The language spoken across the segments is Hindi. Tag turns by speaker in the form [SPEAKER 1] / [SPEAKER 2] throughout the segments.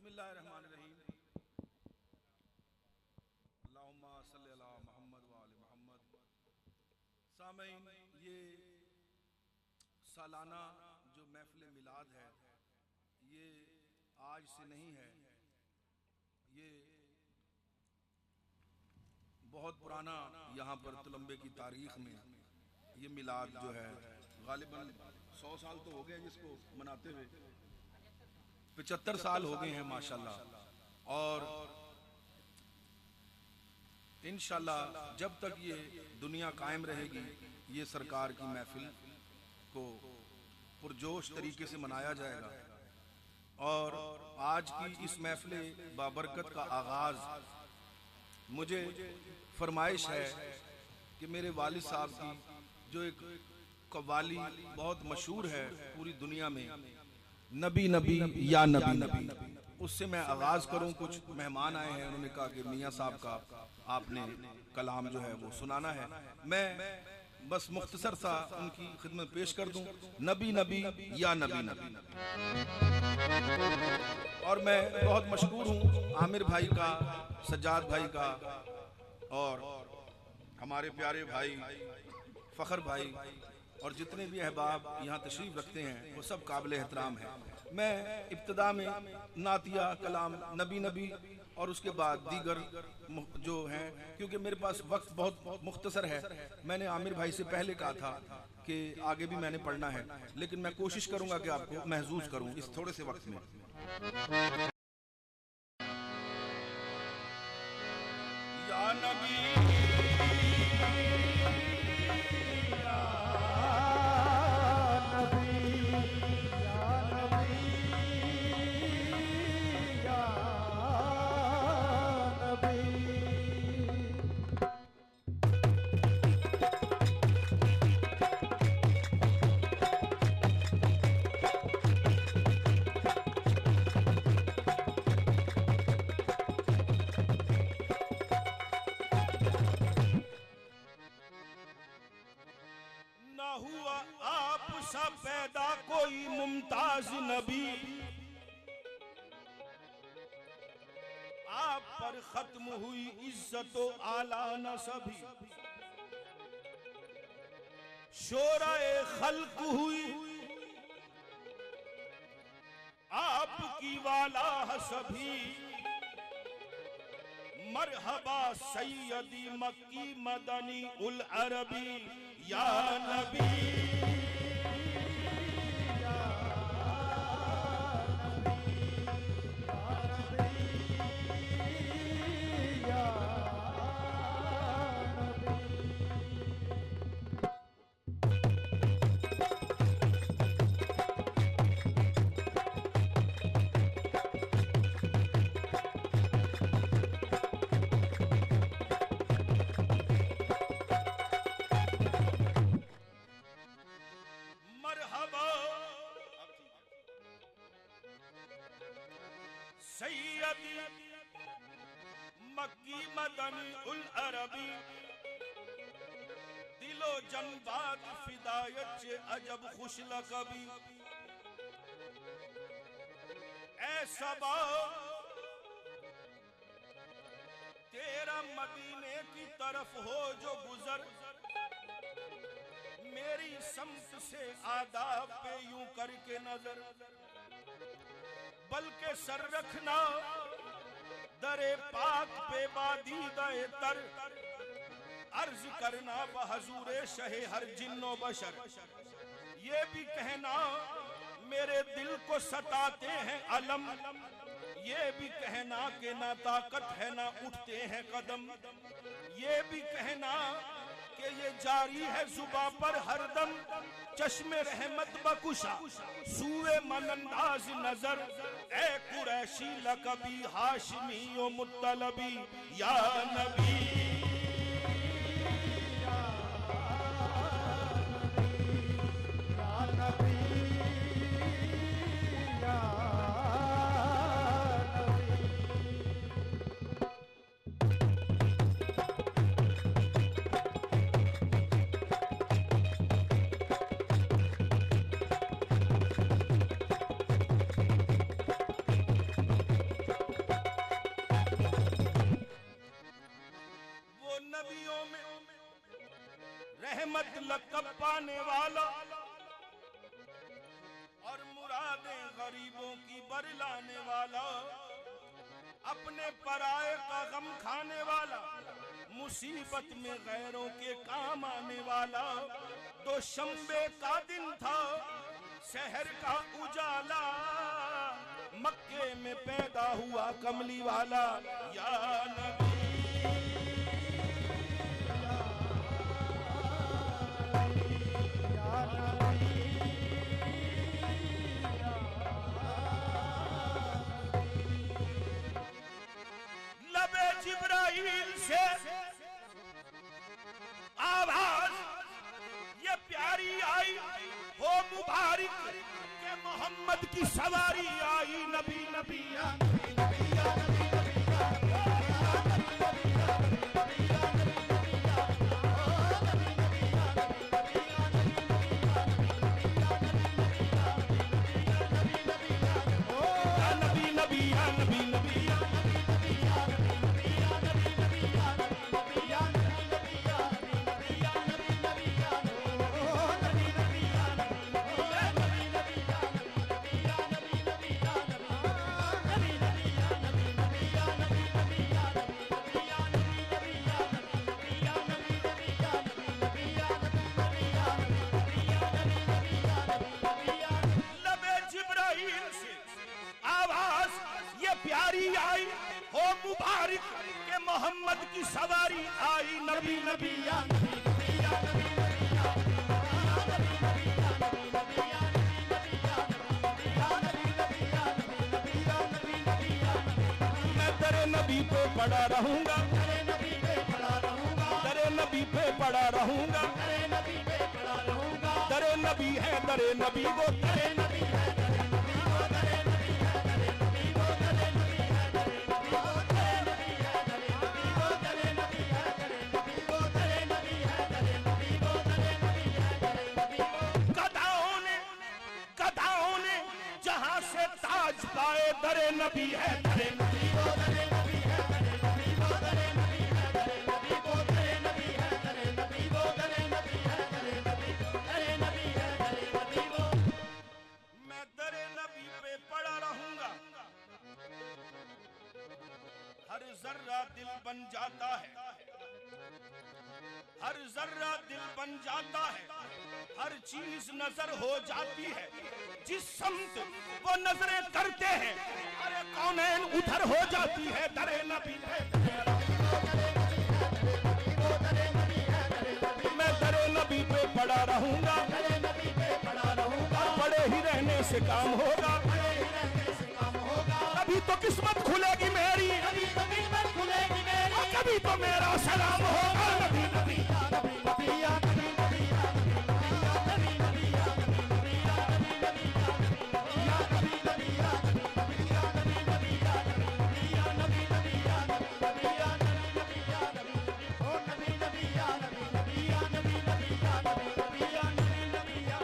[SPEAKER 1] बिस्मिल्लाहिर्रहमानिर्रहीम। अल्लाहुम्मा सल्ली अला मुहम्मद व आले मुहम्मद। सामीन, ये सालाना जो महफिल मिलाद है ये आज से नहीं है, ये बहुत पुराना यहाँ पर तुलंबे की तारीख में ये मिलाद जो है गालिबन 100 साल तो हो गए जिसको मनाते हुए, 75 साल हो गए हैं माशाल्लाह। और इंशाल्लाह जब तक ये दुनिया कायम रहेगी ये सरकार की महफिल को पुरजोश तरीके से मनाया जाएगा। और आज की इस महफिल बाबरकत का आगाज मुझे फरमाइश है कि मेरे वालिद साहब की जो एक कव्वाली बहुत मशहूर है पूरी दुनिया में, नबी नबी या नबी नबी, उससे मैं आगाज करूं। कुछ मेहमान आए हैं, उन्होंने कहा कि मियाँ साहब का आपने कलाम जो है वो सुनाना है। मैं बस मुख्तसर सा उनकी खिदमत पेश कर दूं, नबी नबी या नबी नबी। और मैं बहुत मशहूर हूँ आमिर भाई का, सज्जाद भाई का और हमारे प्यारे भाई फखर भाई और जितने भी अहबाब यहाँ तशरीफ रखते हैं वो सब काबिल एहतराम है। मैं इब्तिदा में नातिया कलाम नबी नबी और उसके बाद दीगर जो हैं, क्योंकि मेरे पास वक्त बहुत मुख्तसर है। मैंने आमिर भाई से पहले कहा था कि आगे भी मैंने पढ़ना है, लेकिन मैं कोशिश करूंगा कि आपको महसूस करूं इस थोड़े से वक्त में। या नबी पैदा कोई मुमताज नबी, आप पर खत्म हुई इज्जत आला नसबी, शोराए खल्क हुई आपकी वाला हसबी। मरहबा सैयदी मक्की मदनी उल अरबी या नबी। सैयदी मक्की मदनी उल अरबी, दिलो जनबाद फिदायत चे अजब खुश लकबी। ऐसा तेरा मदीने की तरफ हो जो गुजर, मेरी समत से आदाब पे यूं करके नजर, बल्कि सर रखना दरे पाक पे बादीदाए तर, अर्ज करना बहजूरे शहे हर जिन्नो बशर। ये भी कहना मेरे दिल को सताते हैं अलम, ये भी कहना कि ना ताकत है ना उठते हैं कदम, ये भी कहना कि ये जारी है जुबा पर हरदम, चश्मे रहमत बकुशा सूए मनंदाज नजर। ए कुरैशी लकबी हाशमी ओ मुत्तलबी या नबी। लक़ब पाने वाला और मुरादें गरीबों की बरलाने वाला, अपने पराये का गम खाने वाला, मुसीबत में गैरों के काम आने वाला। दोशंबे का दिन था, शहर का उजाला, मक्के में पैदा हुआ कमली वाला। या नबी जिब्राइल से आवाज ये प्यारी आई, हो मुबारक के मोहम्मद की सवारी आई। नबी नबी या नबी नबी या नबी नबी या नबी नबी या नबी नबी या नबी नबी या नबी नबी या नबी नबी या नबी नबी या मुबारक के मोहम्मद की सवारी आई। नबी नबी या नबी नबी या नबी नबी या नबी नबी या नबी नबी या नबी नबी या नबी नबी या नबी नबी या नबी नबी या नबी। मैं तेरे नबी पे पड़ा रहूंगा, तेरे नबी पे पड़ा रहूंगा, तेरे नबी पे पड़ा रहूंगा, तेरे नबी पे पड़ा रहूंगा। तेरे नबी है तेरे नबी वो, तेरे नबी है तेरे नबी वो, तेरे नबी है तेरे नबी वो, तेरे नबी है तेरे नबी वो, तेरे नबी है तेरे नबी वो, तेरे नबी है तेरे नबी वो, तेरे नबी है तेरे नबी वो, तेरे नबी है तेरे नबी वो। गधाओं ने जहां से ताज पाए, तेरे नबी है तेरे नबी वो, तेरे नबी है तेरे नबी वो, तेरे नबी है तेरे नबी वो, तेरे नबी है तेरे नबी वो, तेरे नबी है तेरे नबी, तेरे नबी है तेरे नबी वो। मैं तेरे नबी पे पड़ा रहूंगा। हर जर्रा दिल बन जाता है, हर जर्रा दिल बन जाता है, हर चीज नजर हो जाती है। जिस समत वो नजरें करते हैं, अरे कौनैन उधर हो जाती है। तेरे नबी है, मैं तेरे नबी पे पड़ा रहूंगा, तेरे नबी पे पड़ा रहूंगा। पड़े ही रहने से काम होगा, पड़े ही रहने से काम होगा। कभी तो किस्मत खुलेगी मेरी, कभी तो किस्मत खुलेगी मेरी, कभी तो मेरा सलाम होगा। नबी नबी या नबी नबी या नबी नबी या नबी नबी या नबी नबी या नबी नबी या नबी नबी या नबी नबी या नबी नबी या नबी नबी या नबी नबी या नबी नबी या नबी नबी या नबी नबी ओ नबी नबी या नबी नबी या नबी नबी या नबी नबी या नबी नबी या।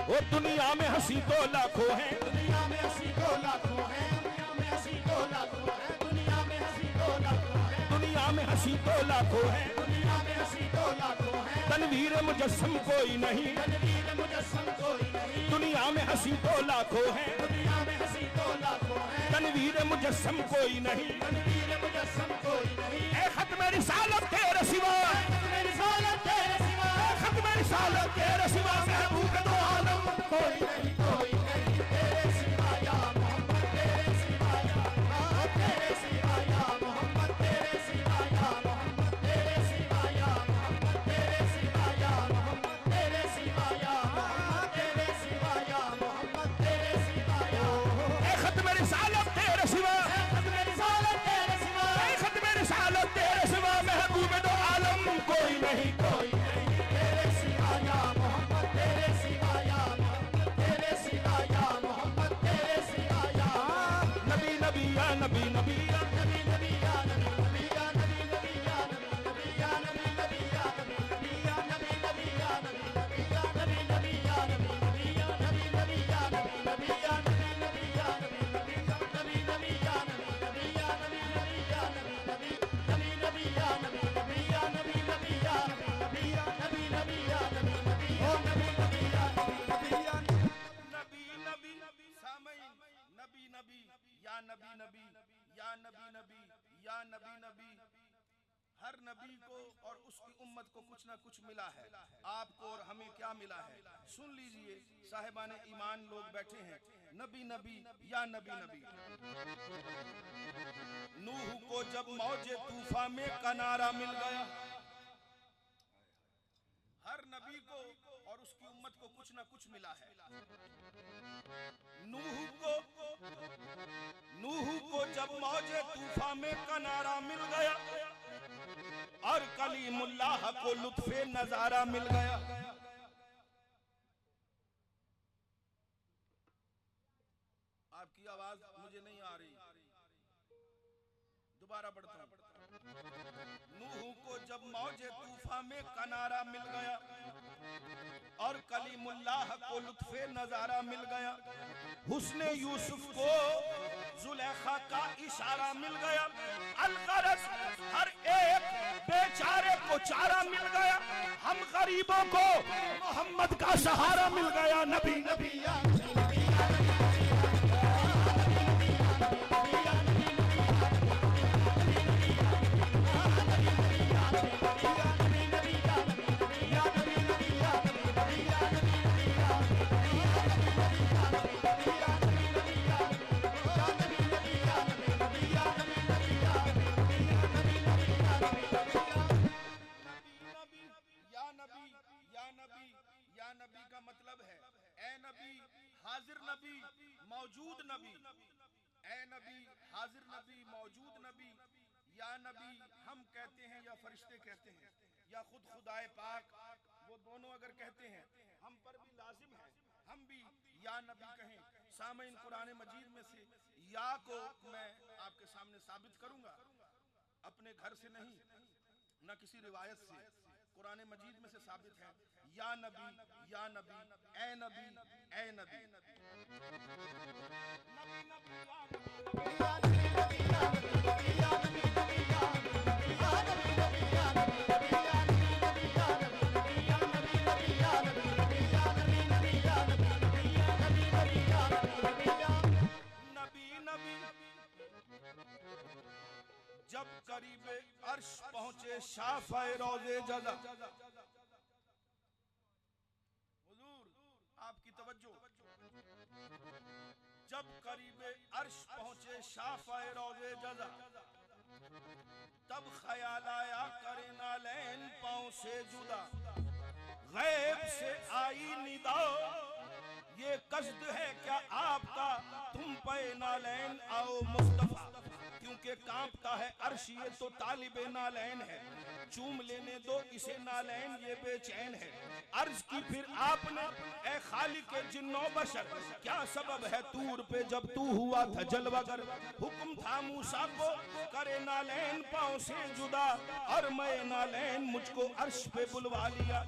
[SPEAKER 1] ओ दुनिया में हंसी तो लाखों हैं, दुनिया में हंसी तो लाखों हैं, दुनिया में हंसी तो लाखों हैं, दुनिया में हंसी तो लाखों हैं, दुनिया में हंसी तो लाखों हैं, दुनिया में हंसी तो लाखों हैं। तनवीर मुजस्सम कोई नहीं, तनवीर मुजस्सम कोई नहीं। दुनिया में हंसी तो लाखों हैं, दुनिया में हंसी तो लाखों हैं। तनवीर मुजस्सम कोई नहीं, तनवीर मुजस्सम कोई नहीं। ए खत्म रिसालत तेरे सिवा, खत्म रिसालत तेरे सिवा, खत्म रिसालत तेरे सिवा, महबूब दो आलम कोई नहीं, कोई नहीं तेरे सिवा या मोहम्मद, तेरे सिवा या मोहम्मद, तेरे सिवा या मोहम्मद, तेरे सिवा या मोहम्मद, तेरे सिवा या मोहम्मद, तेरे सिवा या मोहम्मद, तेरे सिवा या मोहम्मद, तेरे सिवा या मोहम्मद, तेरे सिवा या। ए खत्म रिसालत तेरे सिवा, खत्म रिसालत तेरे सिवा, खत्म रिसालत तेरे सिवा, महबूब दो आलम कोई नहीं, कोई नहीं तेरे सिवा या मोहम्मद, तेरे सिवा या मोहम्मद, तेरे सिवा या मोहम्मद, तेरे सिवा या। नबी नबी या नबी नबी या नबी नबी या नबी नबी या नबी नबी या नबी नबी या नबी नबी या नबी नबी या नबी नबी या नबी नबी या नबी नबी या नबी नबी या नबी नबी या नबी नबी या नबी नबी या नबी नबी या नबी नबी या नबी नबी या नबी नबी या नबी नबी, नबी नबी या नबी नबी या नबी नबी या नबी नबी या नबी नबी या नबी नबी या नबी नबी या नबी नबी या नबी नबी। हर नबी को और उसकी उम्मत को कुछ ना कुछ मिला है। आपको और हमें क्या मिला है? सुन लीजिए, साहिबान ईमान लोग बैठे हैं। नबी नबी या नबी नबी। नूह को जब मौजे तूफान में किनारा मिल गया, हर नबी को और उसकी उम्मत को कुछ ना कुछ मिला है। नूह को जब मौजे तूफान में किनारा मिल गया और कलीमुल्लाह को लुत्फे नजारा मिल गया। आपकी आवाज मुझे नहीं आ रही, दोबारा पढ़ता हूं। नूह को जब मौजे तूफान में किनारा मिल गया और कलीमुल्लाह को लुत्फे नजारा मिल गया, हुस्ने यूसुफ को जुलेखा का इशारा मिल गया, अलगरज हर एक बेचारे को चारा मिल गया, हम गरीबों को मोहम्मद का सहारा मिल गया। नबी नबी या नबी का मतलब है ए नबी, हाजिर नबी, मौजूद नबी। ए नबी, हाजिर नबी, मौजूद नबी। या नबी हम कहते हैं या फरिश्ते कहते हैं या खुद खुदाए पाक, वो दोनों अगर कहते हैं हम पर भी लाजिम है हम भी या नबी कहें। सामईन, कुरान मजीद में से या को मैं आपके सामने साबित करूंगा, अपने घर से नहीं न किसी रिवायत से, कुरान मजीद में से साबित है। या नबी या नबी, ए नबी ए नबी। जब करीबे अर्श पहुंचे शाफ़े रोज़े जज़ा। हुजूर आपकी तवज्जो। जब करीबे अर्श पहुंचे शाफ़े रोज़े जज़ा, तब ख्याल आया करे नालैन पाँव से जुदा। गैब से आई निदा, ये कस्द है क्या आपका, तुम पे नालैन आओ मुस्तफा। क्योंकि कांपता है अर्श, ये तो तालिबे नालैन है, चूम लेने दो इसे नालैन, ये बेचैन है। अर्ज की फिर आपने ए खालिक जिन्नो बशर, क्या सबब है तूर पे जब तू हुआ था जलवागर। हुक्म था मूसा को करे नालैन पाँव से जुदा, और मैं नालैन मुझको अर्श पे बुलवा लिया।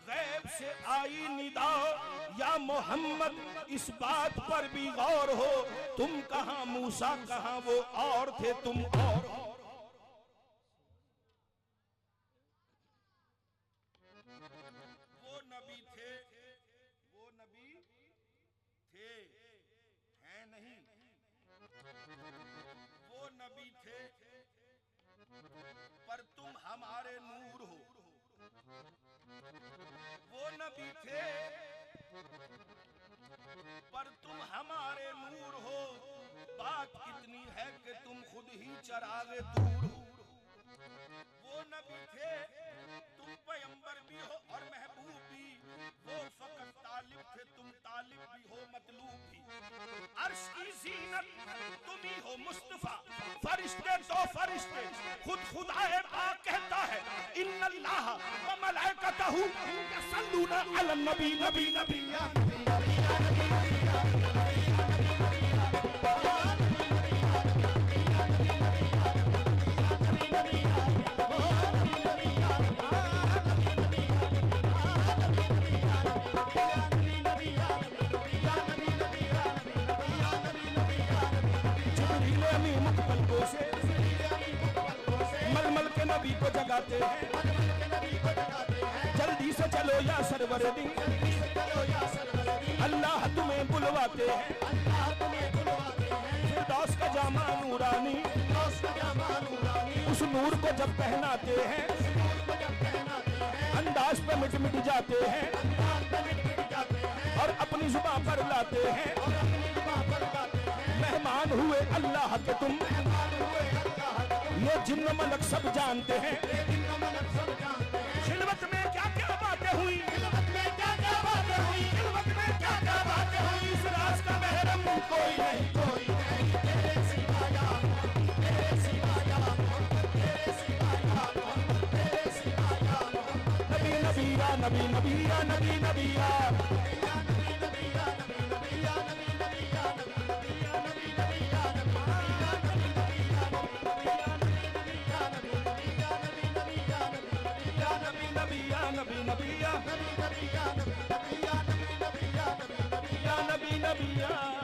[SPEAKER 1] गैब से आई निदा, या मोहम्मद इस बात पर भी गौर हो, तुम कहाँ मूसा कहाँ वो और थे तुम और हो। वो नबी थे, वो नबी थे, हैं नहीं। वो नबी थे पर तुम हमारे नूर हो। वो नबी थे पर तुम हमारे नूर हो। बात इतनी है कि तुम खुद ही चरागे दूर हो। वो नबी थे, तुम पैगंबर भी हो और महबूब भी। वो फकत तालिब थे, तुम तालिब भी हो मतलूब भी। अर्श की जीनत तुम ही हो मुस्तफा, फरिश्ते तो फरिश्ते, खुद खुदाए पाक कहता है इन्नल्लाह व मलाइकतहू यसल्लूना अलन नबी। नबी नबी मलमल के नबी को जगाते हैं, जल्दी से चलो या सरवर दी, अल्लाह तुम्हें बुलवाते हैं।
[SPEAKER 2] नूर को जब पहनाते हैं, अंदाज पे मिट मिट जाते हैं और अपनी जुबान पर लाते हैं। मेहमान हुए अल्लाह के तुम, ये जिन्न मलक सब जानते हैं। खिलवत में क्या क्या बातें हुई, खिलवत में क्या क्या बातें हुई, खिलवत में क्या क्या बातें हुई। इस राज का महरम कोई नहीं, कोई नहीं तेरे सिवा या मोहम्मद, तेरे सिवा या मोहम्मद, तेरे सिवा या मोहम्मद, तेरे सिवा या मोहम्मद। नबी नबी या नबी नबी या नबी नबी या नबी नबी या